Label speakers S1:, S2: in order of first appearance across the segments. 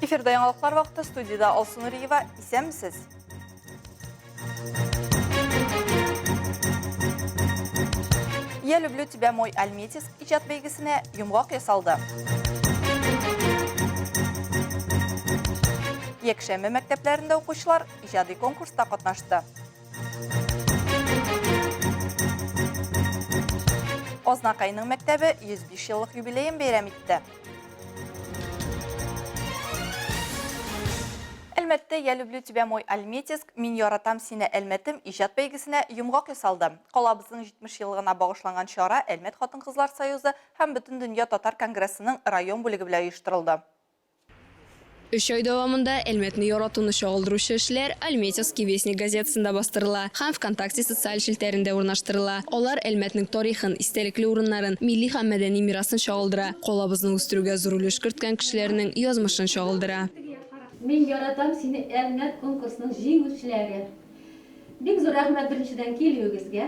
S1: Эфирда яңалыклар вакыты, студияда Алсу Нуриева. Исәнмесез? Я люблю тебя, мой Альметьевск иҗат бәйгесенә йомгак ясалды. Якшәмбе мәктәпләрендә укучылар иҗади конкурста катнашты. Ознакайның мәктәбе 105 еллык юбилеен бәйрәм итте. Әлмәттә «Я люблю тебя, мой Альметьевск, мин яратам сине, Әлмәтем» иҗат бәйгесенә йомгак ясалды. Калабызның 70 еллыгына багышланган чара Әлмәт хатын-кызлар союзы һәм Бөтен дөнья татар конгрессының район бүлеге белән оештырылды.
S2: 3 ай дәвамында Әлмәтне яратуны чагылдыручы эшләр Альметьевский вестник газетасында бастырыла һәм ВКонтакте социаль челтәрендә урнаштырыла. Алар Әлмәтнең тарихын, истәлекле урыннарын, милли һәм мәдәни мирасын чагылдыра. Калабызны үстерүгә зур өлеш керткән кешеләрнең язмышын чагылдыра.
S3: Мин яратам сине, Әлмәт конкурсының җиңүчеләре. Бик зур рәхмәт беренчедән килүегезгә.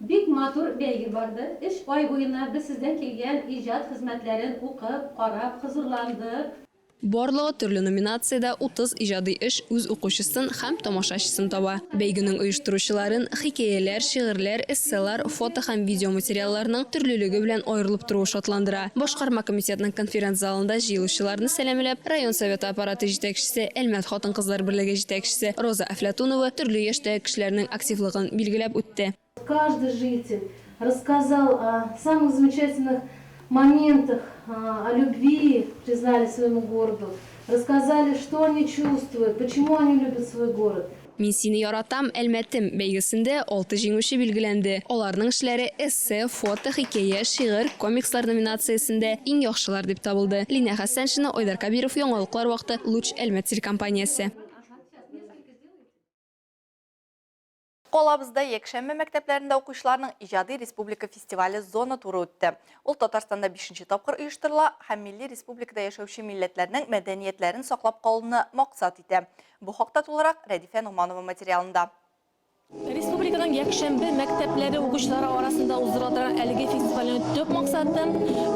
S3: Бик матур бәйге барды. 3 ай буена без сездән килгән иҗат хезмәтләрен укып, карап, хозурландык.
S2: Барлыгы төрле номинациядә 30 иҗади эш үз укучысын һәм тамашачысын таба. Бәйгенең оештыручыларын хикәяләр, шигырьләр, эсселар, фото һәм видео материалларның төрлелеге белән аерылып тору шатландыра. Башкарма комитетының конференц залында җыелучыларны сәламләп, район советы аппараты җитәкчесе, Әлмәт хатын-кызлар берлеге җитәкчесе Роза Афлатунова төрле яшьтәге кешеләрнең активлыгын билгеләп үтте.
S3: Каждый житель рассказал о самых замечательных моментах, о любви, признали своему городу, рассказали, что они чувствуют, почему они любят свой город.
S2: Мин сине яратам, Әлмәтем бәйгесендә 6 җиңүче билгеләнде. Аларның эшләре эссе, фото, хикәя, шигырь, комикслар номинациясендә иң яхшылар дип табылды. Лина Хәсәншина, Айдар Кабиров, яңалыклар вакыты, Луч Әлмәт телекомпаниясе.
S1: Калабызда якшәмбе мәктәпләрендә укучыларның иҗади республика фестивале зона туры үтте. Ул Татарстанда 5-нче тапкыр оештырыла һәм милли республикада яшәүче милләтләрнең мәдәниятләрен саклап калуны максат итә. Бу хакта тулырак Рәдифә Нугманова материалында.
S4: Республиканың якшәмбе мәктәпләре укучылары арасында уздырылган әлеге фестивальнең төп максаты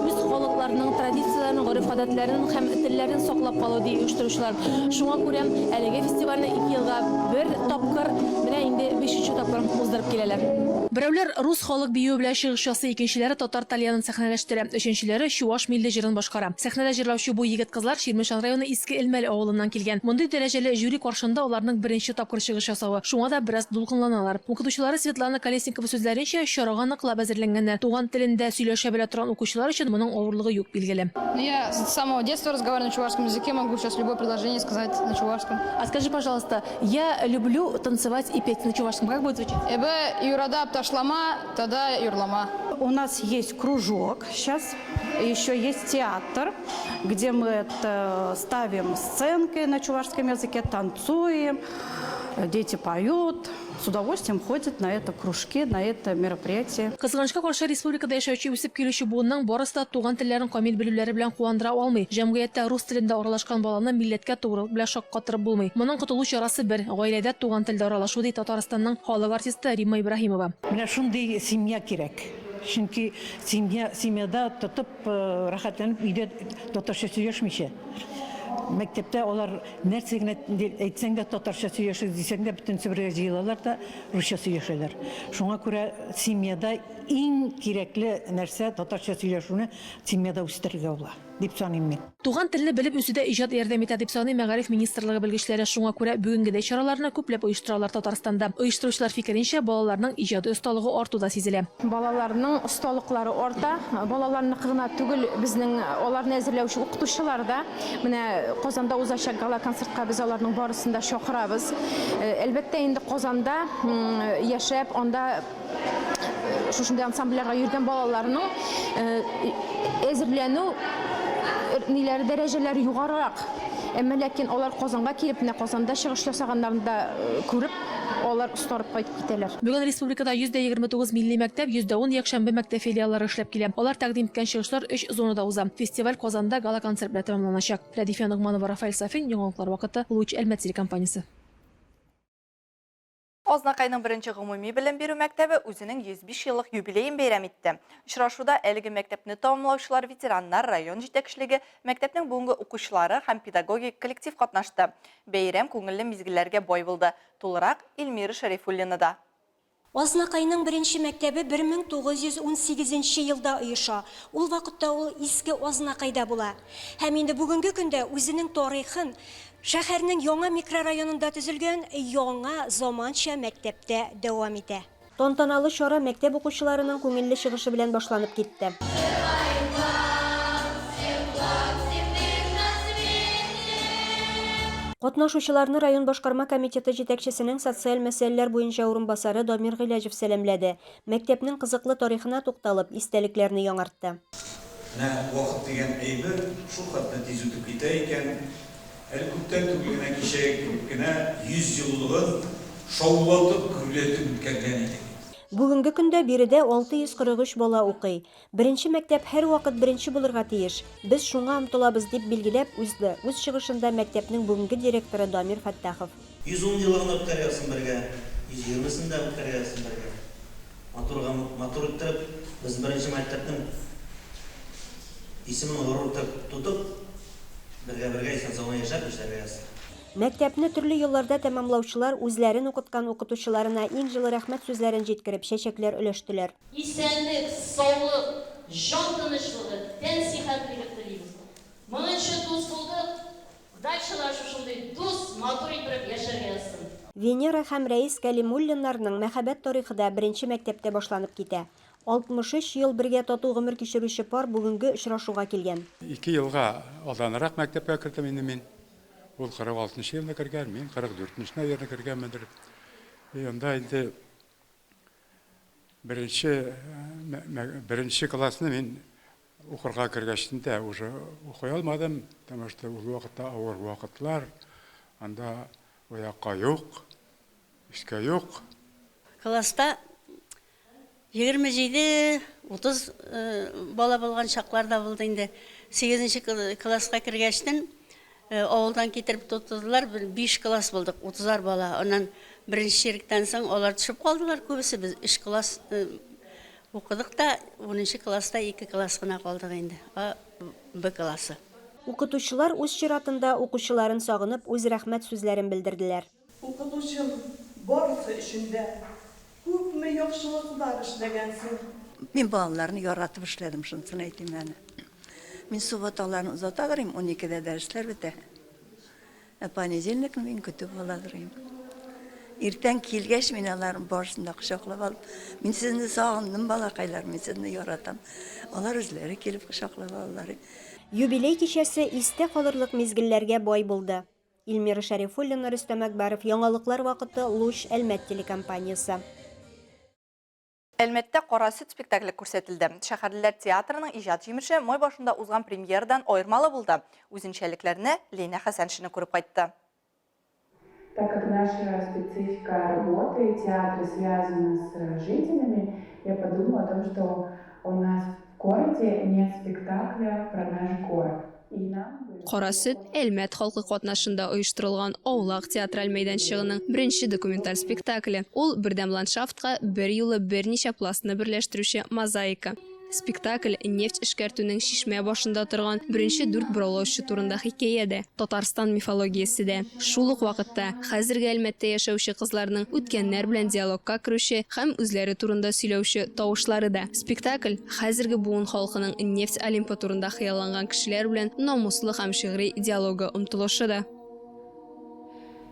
S4: үз халыкларының традицияләрен, гореф-гадәтләрен һәм телләрен саклап калу ди оештыручылар. Шуңа күрә әлеге фестивальне 2 елга бер тапкыр, менә инде 5-нче тапкыр уздырып киләләр. Берәүләр рус халык бию белән чыгыш ясый, икенчеләре татар тальянын сәхнәләштерә, өченчеләре чуаш милли җырын башкара. Сәхнәдә җырлаучы бу егет-кызлар Ширмешан районы Иске Элмәл авылыннан килгән. Мондый дәрәҗәле жюри каршында аларның беренче тапкыр чыгыш ясавы. Шуңа да бераз дулкынланалар. Укытучылары Светлана Колесникова сүзләренчә, чарага ныклап әзерләнгәннәр. Туган телендә сөйләшә белә торган укучылар өчен моның авырлыгы юк билгеле.
S5: Я с самого детства разговариваю на чувашском языке, могу сейчас любое предложение сказать на чувашском.
S4: А скажи, пожалуйста, я люблю танцевать и петь на чувашском. Как будет звучать?
S5: Эбе юрада пташлама, тогда юрлама.
S6: У нас есть кружок сейчас, еще есть театр, где мы ставим сценки на чувашском языке, танцуем, дети поют. С удовольствием ходят на это кружки, на это мероприятие.
S4: Кызганычка каршы республикада яшәүче үсеп килүче буынның барысы да туган телләрен камил белүләре белән куандыра алмый. Җәмгыятьтә рус телендә аралашкан баланы милләткә тугрылык белән шаккатырып булмый. Моның котылу чарасы бер гаиләдә туган телдә аралашу ди Татарстанның халык артисты Римма Ибраһимова.
S7: Менә шундый семья кирәк. Чөнки семьяда тотып рәхәтләнеп өйдә татарча сөйләшмичә. Мәктәптә алар нәрсә генә әйтсәң дә татарча сөйләшә, дисәң дә бөтен себергә җыелалар да русча сөйләшәләр. Шуңа күрә семьяда иң кирәкле нәрсә татарча сөйләшүне семьяда үстерергә була дип саныйм мин.
S4: Туган телне белеп үсүдә иҗат ярдәм итә дип саный Мәгариф министрлыгы белгечләре. Шуңа күрә бүгенгедәй чараларны күпләп оештыралар Татарстанда. Оештыручылар фикеренчә, балаларның иҗади осталыгы артуда сизелә.
S8: Балаларның осталыклары арта, балаларны гына түгел, безнең аларны әзерләүче укытучылар да менә Казанда узачак гала концертка без аларның барысын да чакырабыз. Әлбәттә инде Казанда яшәп, анда шушындай ансамбльләргә йөргән балаларның әзерләнү ниләре дәрәҗәләре югарырак. Әмма ләкин алар Казанга килеп, менә Казанда чыгыш ясаганнарын да күреп, алар устарып кайтып китәләр.
S4: Бүген республикада 129 милли мәктәп, 110 якшәмбе мәктәп филиаллары эшләп килә. Алар тәкъдим иткән чыгышлар 3 зонада уза. Фестиваль Казанда гала концерт белән тәмамланачак. Рәдифә Нугманова, Рафаэль Сафин, яңалыклар вакыты, Луч Әлмәт телекомпаниясе.
S1: Ознакайның бірінші ғымуми білім беру мәктәбі өзінің 105 жылық юбилейін бейрам етті. Ұшырашуда әлігі мәктәпні тамамлаушылар ветераннар район жетекшілігі, мәктәпнің бүгінгі оқушылары һәм педагогик коллектив қатнашты. Бейрам көңілі мезгілерге бой болды. Толырақ Эльмира Шарифуллина да.
S9: Ознакайның бірінші мәктәбі 1918 елда ұйыша. Ул вақытта ул иске Ознакайда була. Һәм инде бүгінгі көндә үзенең тарихын шәһәрнең яңа микрорайонында төзелгән яңа заманча мәктәптә дәвам итә. Тантаналы чара мәктәп укучыларының күңелле чыгышы белән башланып китте. Катнашучыларны район башкарма комитеты җитәкчесенең социаль мәсьәләләр буенча урынбасары Дамир Гыйләҗев сәламләде. Мәктәпнең кызыклы тарихына тукталып, истәлекләрне яңартты.
S10: Вакыт дигән әйбер шул хәтле тиз үтеп китә икән. Әле күптән түгел генә кичә 100 еллыгын шаулатып гөрләтеп үткәргән идек.
S9: Бүгенге көндә биредә 643 бала укый. Беренче мәктәп һәр вакыт беренче булырга тиеш. Без шуңа омтылабыз дип билгеләп үзде. Үз чыгышында мәктәпнең бүгенге директоры Дамир Фаттахов.
S11: 110 еллыгын үткәрәсен бергә, 120-сендә үткәрәсен бергә. Матур итеп, без беренче мәктәпнең исемен горур тотып, бергә исән-сау яшәп эшләргә.
S9: Мәктәпне төрле елларда тәмамлаучылар үзләрен укыткан укытучыларына иң җылы рәхмәт сүзләрен җиткереп, чәчәкләр өләштеләр.
S12: Исәнлек, саулык, җан тынычлыгы, тән сихәтлеге телибез. Моңынча дус булдык, дальшылар шушындый дус, матур итеп яшәргә ясын.
S9: Венера һәм Рәис Кәлимуллиннарның мәхәббәт тарихы да беренче мәктәптә башланып китә. 63 ел бергә тату гомер кичерүче пар бүгенге очрашуга килгән.
S13: 2 елга алданрак мәктәпкә кертем инде мин. Ул 46-нчы елда кергән, мин 44-нче елда кергәнмендер. Анда инде беренче классны мин укырга кергәчтә уже укый алмадым, потому что ул вакытта авыр вакытлар, анда оякка юк, эшкә юк.
S14: Класста 27-30 бала булган чакларда булды инде. 8-нче класска кергәчтен авылдан китереп тотылдылар, 5 класс булдык, 30 бала. Аннан беренче чиректән соң алар төшеп калдылар күбесе. Без 3 класс укыдык та, 10-нчы класста 2 класс гына калдык инде. Б классы.
S9: Укытучылар үз чиратында укучыларын сагынып, үз рәхмәт сүзләрен белдерделәр.
S15: Укытучым барысы эшендә күпме яхшылыклар эшләгәнсең.
S16: Мин балаларны яратып эшләдем, шунысын әйтим әле. Мин субботаларны узаталарым, 12-дә дәресләр бетә. Понедельникны мин көтеп алаларым. Иртән килгәч мин аларны барысында кочаклап алып, мин сезне сагындым, балакайлар, мин сезне яратам. Алар үзләре килеп кочаклап алалар.
S9: Юбилей кичәсе истә калырлык мизгелләргә бай булды. Эльмира Шарифуллина, Рөстәм Әкбәров, яңалыклар вакыты, Луч, Әлмәт телекомпаниясе.
S1: Әлмәттә Кара сөт спектакле күрсәтелде. Шәһәрләр театрының иҗат җимеше май башында узган премьерадан аермалы булды. Үзенчәлекләрне Лейна Хәсәншина күреп кайтты.
S17: Так как наша специфика работы театра связана с жителями, я подумала о том, что у нас в городе нет спектакля про наш город.
S2: Кара сөт Әлмәт халкы катнашында оештырылган Аулак театраль мәйданчыгының беренче документаль спектакле. Ул бердәм ландшафтка бер юлы берничә пластны берләштерүче мозаика. Спектакль нефть эшкәртүнең шишмә башында торган беренче 4 бораулаучы турында хикәядә, Татарстан мифологиясе дә. Шул ук вакытта хәзерге Әлмәттә яшәүче кызларның үткәннәр белән диалогка керүче һәм үзләре турында сөйләүче тавышлары да. Спектакль хәзерге буын халкының нефть олимпы турында хыялланган кешеләр белән намуслы һәм шигъри диалогы омтылышы да.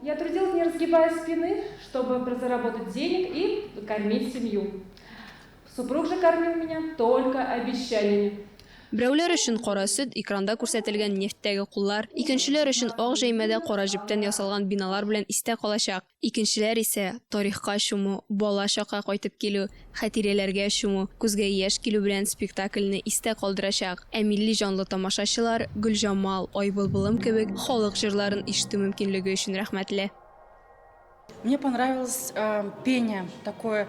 S18: Я трудилась, не разгибая спины, чтобы заработать денег и кормить семью. Супруг же кормил меня только обещаниями.
S2: Берәүләр өчен кара сөт экранда күрсәтелгән нефттәге куллар, икенчеләр өчен ак җәймәдә кара җептән ясалган биналар белән истә калачак. Икенчеләр исә тарихка чуму, бала чакка кайтып килү, хатирәләргә чуму, күзгә яшь килү белән спектакльне истә калдырачак. Ә милли җанлы тамашачылар Гөлҗамал, Айбылбылым кебек халык җырларын ишетү мөмкинлеге өчен рәхмәтле.
S19: Мне понравилось пение такое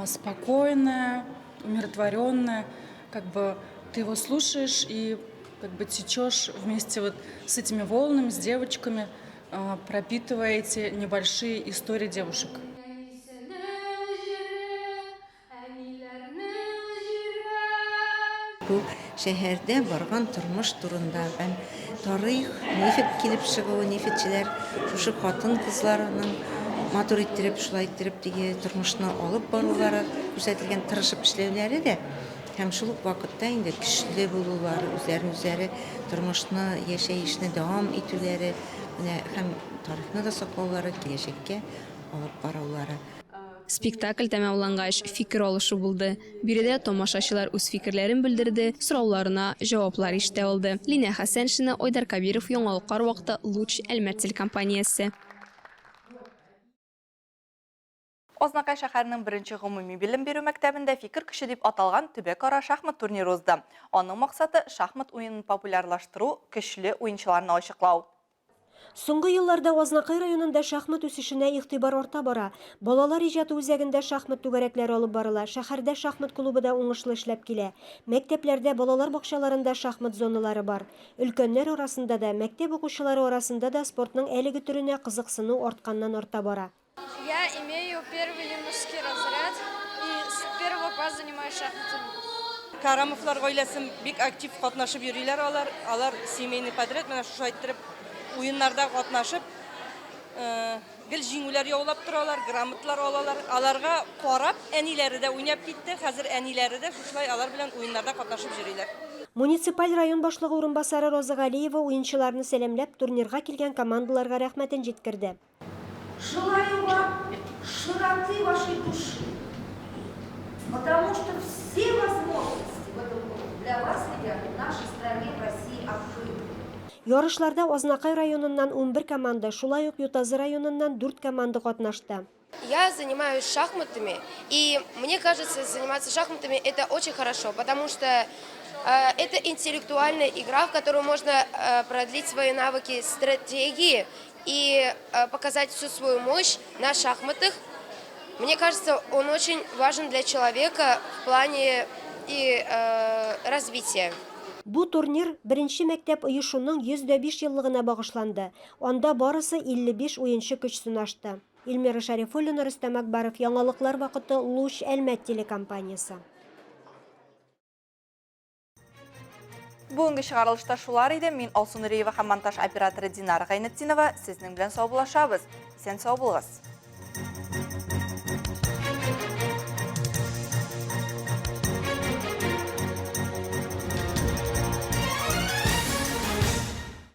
S19: спокойное, умиротворенное, как бы ты его слушаешь и как бы течешь вместе вот с этими волнами, с девочками, пропитывая эти небольшие истории девушек.
S20: Бу шәһәрдә барган тормыш турында һәм тарих, нефит килеп чыгуы, нефитчеләр шушы хатын-кызларның матур иттереп, шулай иттереп теге тормышны алып барулары, күрсәтелгән тырышып эшләүләре дә һәм шул ук вакытта инде көчле булулары, үзләре тормышны, яшәешне дәвам итүләре, һәм тарихны да саклаулары, киләчәккә алып барулары.
S2: Спектакль тәмамлангач фикер алышу булды. Биредә тамашачылар үз фикерләрен белдерде, сорауларына җаваплар ишетә алды. Лина Хәсәншина, Айдар Кабиров, Яңалыклар вакыты, Луч Әлмәт телекомпаниясе.
S1: Ознакай шәһәренең беренче гомуми белем бирү мәктәбендә фикер көче дип аталган төбәк-ара шахмат турниры узды. Аның максаты шахмат уенын популярлаштыру, көчле уенчыларны ачыклау.
S9: Соңгы елларда Азнакай районында шахмат үсешенә игътибар арта бара. Балалар иҗаты үзәгендә шахмат түгәрәкләре алып барыла. Шәһәрдә шахмат клубы да уңышлы эшләп килә. Мәктәпләрдә, балалар бакчаларында шахмат зоналары бар. Өлкәннәр арасында да, мәктәп укучылары арасында да спортның әлеге төренә кызыксыну артканнан-арта бара.
S21: Я имею первый юношеский разряд и с первого класса занимаюсь шахматами.
S22: Карамовлар гаиләсен бик актив катнашып йөриләр алар семейный подряд менә шушы әйттереп уеннарда катнашып гел җиңүләр яулап торалар, грамоталар алалар. Аларга карап әниләре дә уйнап китте. Хәзер әниләре дә шушылай алар белән уеннарда катнашып йөриләр.
S9: Муниципаль район башлыгы урынбасары Роза Галиева уенчыларны сәламләп турнирга килгән командаларга рәхмәтен җиткерде.
S23: Желаю вам широты вашей души, потому что все возможности в этом году для вас, ребята, в нашей стране, в России, открыты.
S9: Ярышларда Азнакай районыннан 11 команда, шулай ук Ютазы районыннан 4 команда катнашты.
S24: Я занимаюсь шахматами, и мне кажется, заниматься шахматами это очень хорошо, потому что это интеллектуальная игра, в которой можно продлить свои навыки стратегии и показать всю свою мощь на шахматах. Мне кажется, он очень важен для человека в плане и развития.
S9: Бу турнир беренче мәктәп оешуның 105 еллыгына багышланды. Анда барысы 55 уенчы көч сынашты. Илмира Шарифуллина, Рөстәм Акбаров, Яңалыклар вакыты, Луч Әлмәт телекомпаниясе.
S1: Бүгінгі шығарылышта шулар иде. Мин Алсу Нуриева һәм монтаж операторы Динара Гайнетдинова. Сезнең белән сау булашабыз. Сен сау булыгыз.